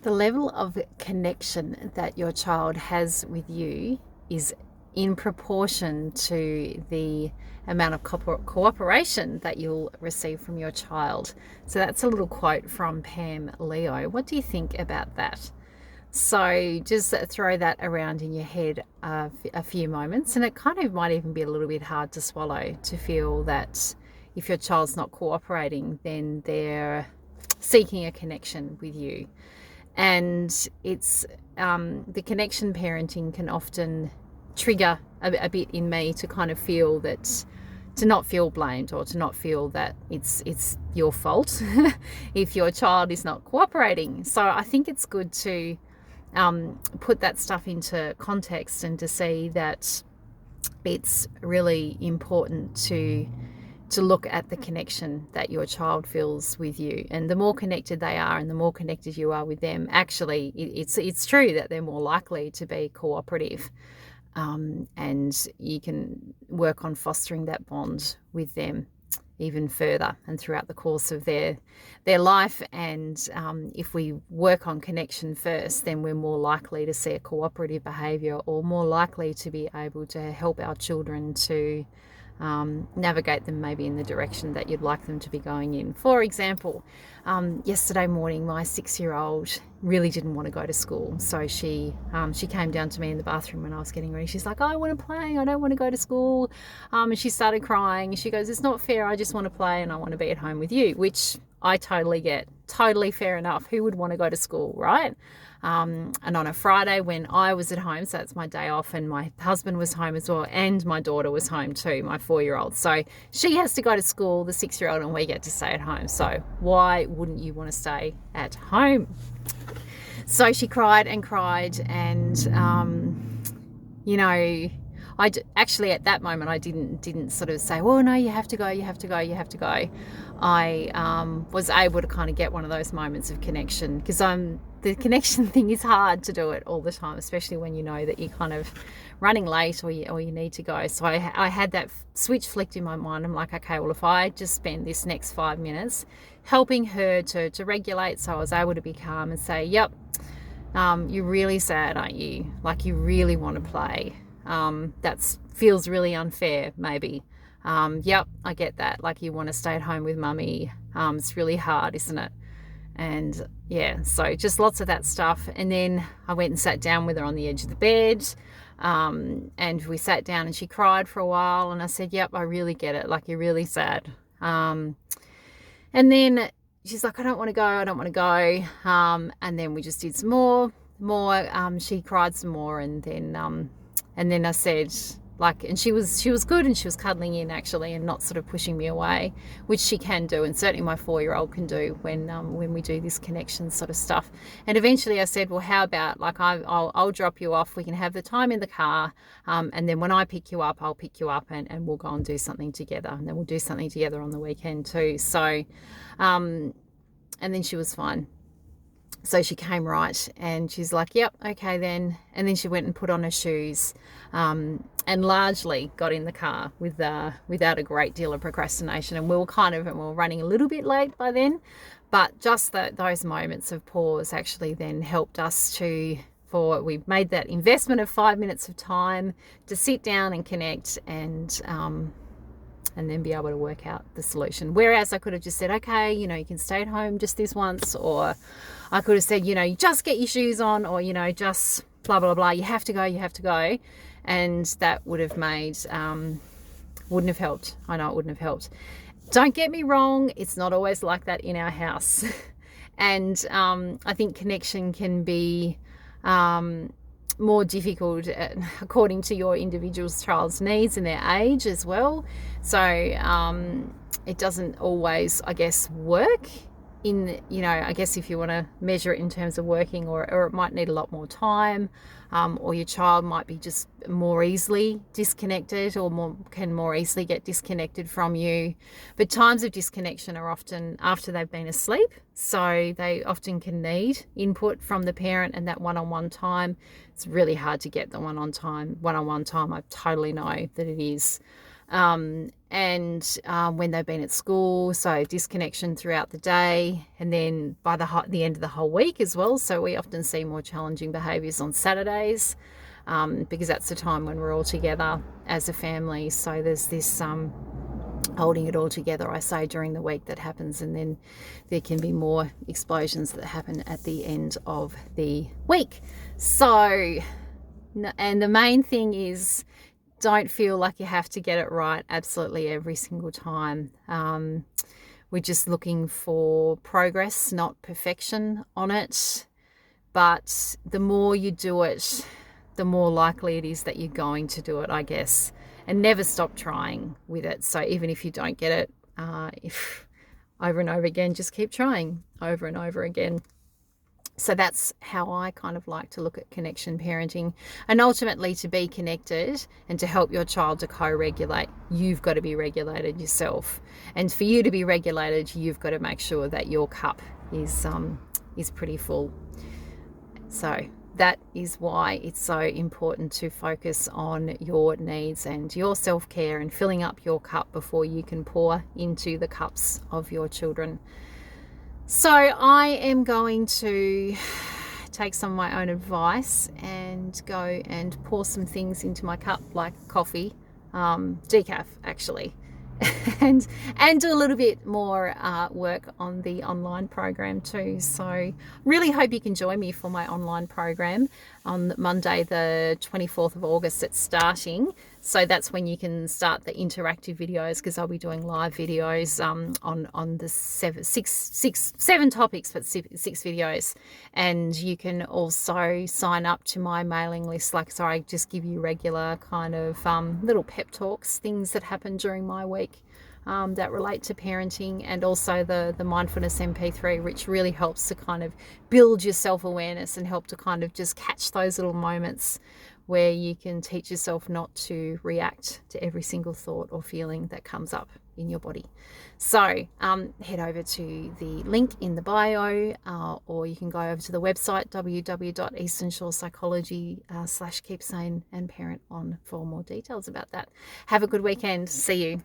The level of connection that your child has with you is in proportion to the amount of cooperation that you'll receive from your child. So that's a little quote from Pam Leo. What do you think about that? So just throw that around in your head a few moments, and it kind of might even be a little bit hard to swallow to feel that if your child's not cooperating, then they're seeking a connection with you. And it's the connection parenting can often trigger a bit in me to kind of feel that, to not feel blamed or to not feel that it's your fault if your child is not cooperating. So I think it's good to put that stuff into context and to see that it's really important to look at the connection that your child feels with you. And the more connected they are and the more connected you are with them, actually it's true that they're more likely to be cooperative, and you can work on fostering that bond with them even further and throughout the course of their life. And if we work on connection first, then we're more likely to see a cooperative behaviour, or more likely to be able to help our children to navigate them maybe in the direction that you'd like them to be going in. For example, yesterday morning, my 6-year-old really didn't want to go to school. So she came down to me in the bathroom when I was getting ready. She's like, I want to play. I don't want to go to school. And she started crying. She goes, it's not fair. I just want to play and I want to be at home with you, which I totally get. Totally fair enough. Who would want to go to school, right? And on a Friday when I was at home, so it's my day off, and my husband was home as well, and my daughter was home too, my 4-year-old. So she has to go to school, the 6-year-old, and we get to stay at home. So why wouldn't you want to stay at home? So she cried and cried, and actually at that moment I didn't sort of say, well, no, you have to go, you have to go, you have to go. I was able to kind of get one of those moments of connection, because the connection thing is hard to do it all the time, especially when you know that you're kind of running late or you need to go. So I had that switch flicked in my mind. I'm like, okay, well, if I just spend this next 5 minutes helping her to regulate, so I was able to be calm and say, yep, you're really sad, aren't you? Like, you really want to play. That feels really unfair, maybe. Yep, I get that. Like, you want to stay at home with mummy. It's really hard, isn't it? And yeah, so just lots of that stuff. And then I went and sat down with her on the edge of the bed, and we sat down and she cried for a while, and I said, yep, I really get it. Like, you're really sad. And then she's like, I don't want to go. I don't want to go. And then we just did some more. She cried some more, and then I said, like, and she was good, and she was cuddling in actually, and not sort of pushing me away, which she can do, and certainly my 4-year-old can do when we do this connection sort of stuff. And eventually I said, well, how about, like, I'll drop you off. We can have the time in the car, and then when I pick you up, I'll pick you up, and we'll go and do something together, and then we'll do something together on the weekend too. So, and then she was fine. So she came right, and she's like, yep, okay then. And then she went and put on her shoes, and largely got in the car without a great deal of procrastination. And we were running a little bit late by then, but just those moments of pause actually then helped us we made that investment of 5 minutes of time to sit down and connect, and then be able to work out the solution. Whereas I could have just said, okay, you can stay at home just this once, or I could have said, you just get your shoes on, or, just blah, blah, blah. You have to go. And that would have wouldn't have helped. I know it wouldn't have helped. Don't get me wrong. It's not always like that in our house. And I think connection can be more difficult according to your individual child's needs and their age as well. So it doesn't always, I guess, work in, I guess if you want to measure it in terms of working, or it might need a lot more time, or your child might be just more easily disconnected, or can more easily get disconnected from you. But times of disconnection are often after they've been asleep, so they often can need input from the parent and that one-on-one time. It's really hard to get the one-on-one time. I totally know that it is. and when they've been at school, so disconnection throughout the day, and then by the end of the whole week as well. So we often see more challenging behaviours on Saturdays, because that's the time when we're all together as a family. So there's this holding it all together, I say, during the week that happens, and then there can be more explosions that happen at the end of the week. So, and the main thing is, don't feel like you have to get it right absolutely every single time. We're just looking for progress, not perfection on it. But the more you do it, the more likely it is that you're going to do it, I guess. And never stop trying with it. So even if you don't get it, if over and over again, just keep trying over and over again. So that's how I kind of like to look at connection parenting. And ultimately, to be connected and to help your child to co-regulate, you've got to be regulated yourself. And for you to be regulated, you've got to make sure that your cup is pretty full. So that is why it's so important to focus on your needs and your self-care and filling up your cup before you can pour into the cups of your children. So I am going to take some of my own advice and go and pour some things into my cup, like coffee, decaf actually, and do a little bit more work on the online program too. So really hope you can join me for my online program on Monday the 24th of August. It's starting, so that's when you can start the interactive videos, because I'll be doing live videos on the seven topics, but six videos. And you can also sign up to my mailing list. So I just give you regular kind of little pep talks, things that happen during my week that relate to parenting, and also the mindfulness MP3, which really helps to kind of build your self-awareness and help to kind of just catch those little moments where you can teach yourself not to react to every single thought or feeling that comes up in your body. So head over to the link in the bio, or you can go over to the website www.easternshorespsychology/keep sane and parent on for more details about that. Have a good weekend. See you.